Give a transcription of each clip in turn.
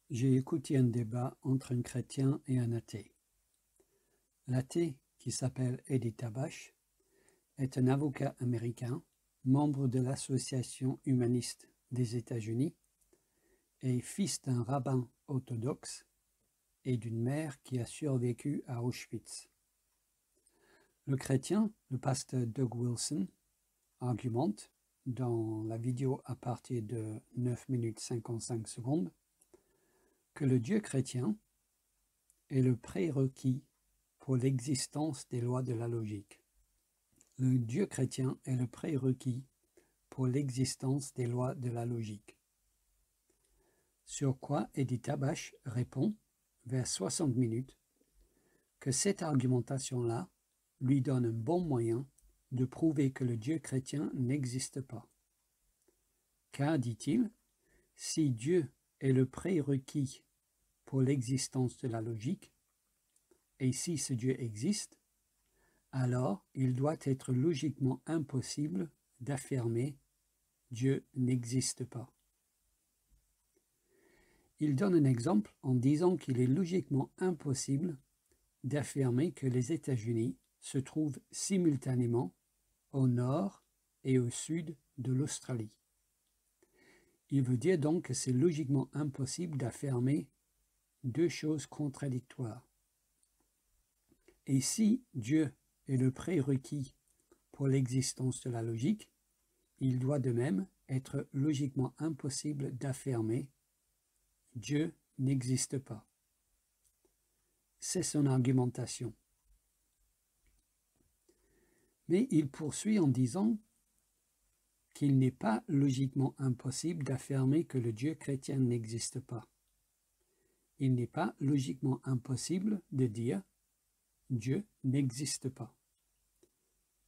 J'ai écouté un débat entre un chrétien et un athée. L'athée, qui s'appelle Eddie Tabash, est un avocat américain, membre de l'Association humaniste des États-Unis et fils d'un rabbin orthodoxe et d'une mère qui a survécu à Auschwitz. Le chrétien, le pasteur Doug Wilson, argumente dans la vidéo à partir de 9 minutes 55 secondes que le Dieu chrétien est le prérequis pour l'existence des lois de la logique. Le Dieu chrétien est le prérequis pour l'existence des lois de la logique. Sur quoi Eddie Tabash répond, vers 60 minutes, que cette argumentation-là lui donne un bon moyen de prouver que le Dieu chrétien n'existe pas. Car, dit-il, si Dieu est le prérequis pour l'existence de la logique, et si ce Dieu existe, alors il doit être logiquement impossible d'affirmer « Dieu n'existe pas ». Il donne un exemple en disant qu'il est logiquement impossible d'affirmer que les États-Unis se trouvent simultanément au nord et au sud de l'Australie. Il veut dire donc que c'est logiquement impossible d'affirmer deux choses contradictoires. Et si Dieu est le prérequis pour l'existence de la logique, il doit de même être logiquement impossible d'affirmer « Dieu n'existe pas ». C'est son argumentation. Mais il poursuit en disant qu'il n'est pas logiquement impossible d'affirmer que le Dieu chrétien n'existe pas. Il n'est pas logiquement impossible de dire « Dieu n'existe pas ».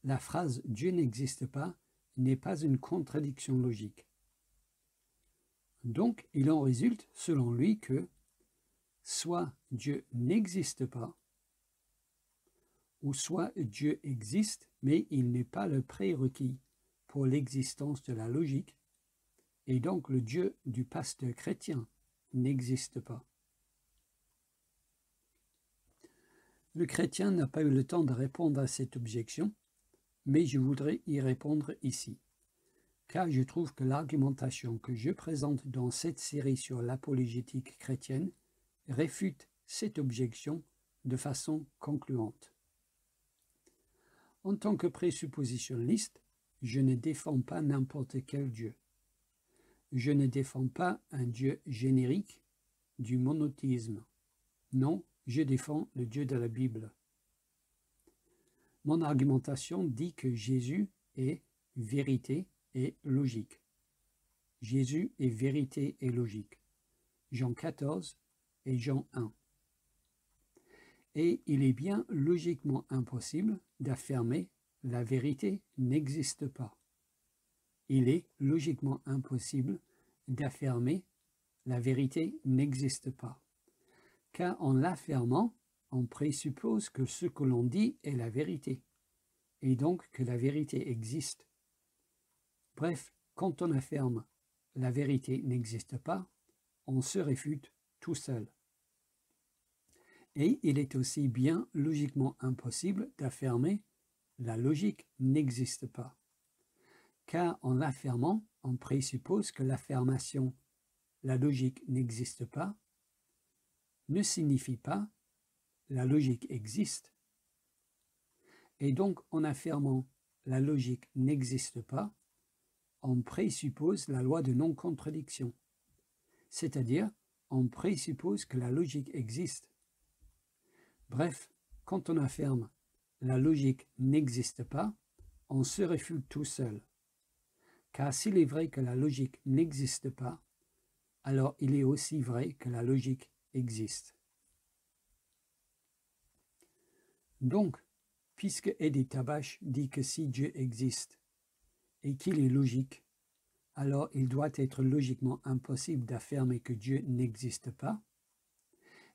La phrase « Dieu n'existe pas » n'est pas une contradiction logique. Donc, il en résulte, selon lui, que soit Dieu n'existe pas, ou soit Dieu existe, mais il n'est pas le prérequis pour l'existence de la logique, et donc le Dieu du pasteur chrétien n'existe pas. Le chrétien n'a pas eu le temps de répondre à cette objection, mais je voudrais y répondre ici, car je trouve que l'argumentation que je présente dans cette série sur l'apologétique chrétienne réfute cette objection de façon concluante. En tant que présuppositionniste, je ne défends pas n'importe quel Dieu. Je ne défends pas un Dieu générique du monothéisme. Non, je défends le Dieu de la Bible. Mon argumentation dit que Jésus est vérité et logique. Jésus est vérité et logique. Jean 14 et Jean 1. Et il est bien logiquement impossible d'affirmer « la vérité n'existe pas ». Il est logiquement impossible d'affirmer « la vérité n'existe pas ». Car en l'affirmant, on présuppose que ce que l'on dit est la vérité, et donc que la vérité existe. Bref, quand on affirme « la vérité n'existe pas », on se réfute tout seul. Et il est aussi bien logiquement impossible d'affirmer « la logique n'existe pas ». Car en l'affirmant, on présuppose que l'affirmation « la logique n'existe pas » ne signifie pas « la logique existe ». Et donc, en affirmant « la logique n'existe pas », on présuppose la loi de non-contradiction, c'est-à-dire on présuppose que la logique existe. Bref, quand on affirme « la logique n'existe pas », on se réfute tout seul. Car s'il est vrai que la logique n'existe pas, alors il est aussi vrai que la logique existe. Donc, puisque Eddie Tabash dit que si Dieu existe et qu'il est logique, alors il doit être logiquement impossible d'affirmer que Dieu n'existe pas.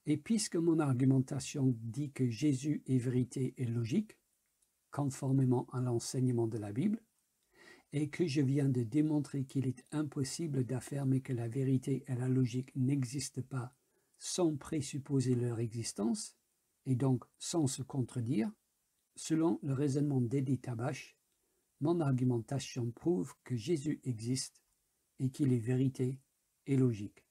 Et puisque mon argumentation dit que Jésus est vérité et logique, conformément à l'enseignement de la Bible, et que je viens de démontrer qu'il est impossible d'affirmer que la vérité et la logique n'existent pas sans présupposer leur existence, et donc sans se contredire, selon le raisonnement d'Edith Abash, mon argumentation prouve que Jésus existe et qu'il est vérité et logique.